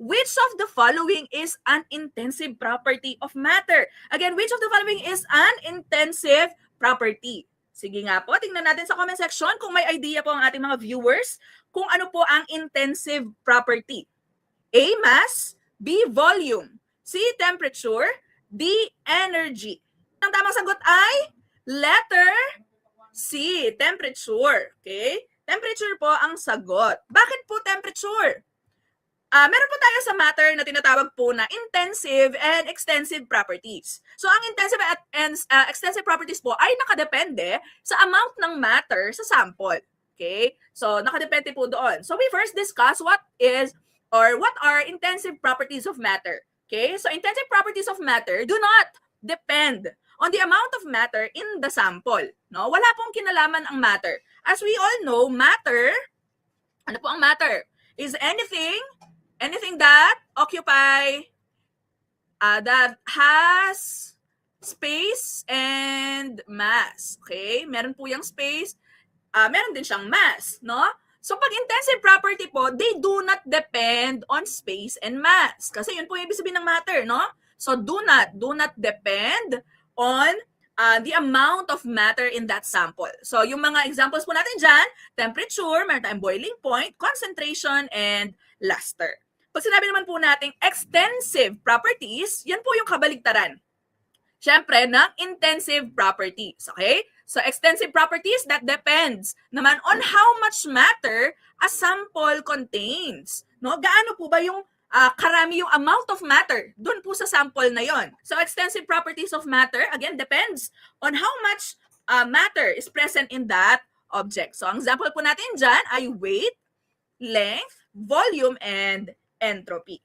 which of the following is an intensive property of matter? Again, which of the following is an intensive property? Sige nga po, tingnan natin sa comment section kung may idea po ang ating mga viewers kung ano po ang intensive property. A, mass, B, volume, C, temperature, D, energy. Ang tamang sagot ay letter C, temperature. Okay? Temperature po ang sagot. Bakit po temperature? Meron po tayo sa matter na tinatawag po na intensive and extensive properties. So, ang intensive and extensive properties po ay nakadepende sa amount ng matter sa sample. Okay? So, nakadepende po doon. So, we first discuss what are intensive properties of matter. Okay? So, intensive properties of matter do not depend on the amount of matter in the sample. No? Wala pong kinalaman ang matter. As we all know, matter, ano po ang matter? Is anything that occupy, that has space and mass. Okay? Meron po yung space, meron din siyang mass, no? So, pag intensive property po, they do not depend on space and mass. Kasi yun po yung ibig sabihin ng matter, no? So, do not depend on the amount of matter in that sample. So, yung mga examples po natin dyan, temperature, meron tayong boiling point, concentration, and luster. Pag sinabi naman po natin extensive properties, yan po yung kabaligtaran. Siyempre, ng intensive properties. Okay? So, extensive properties, that depends naman on how much matter a sample contains. No? Gaano po ba yung karami yung amount of matter doon po sa sample na yon. So, extensive properties of matter, again, depends on how much matter is present in that object. So, ang example po natin dyan ay weight, length, volume, and entropy.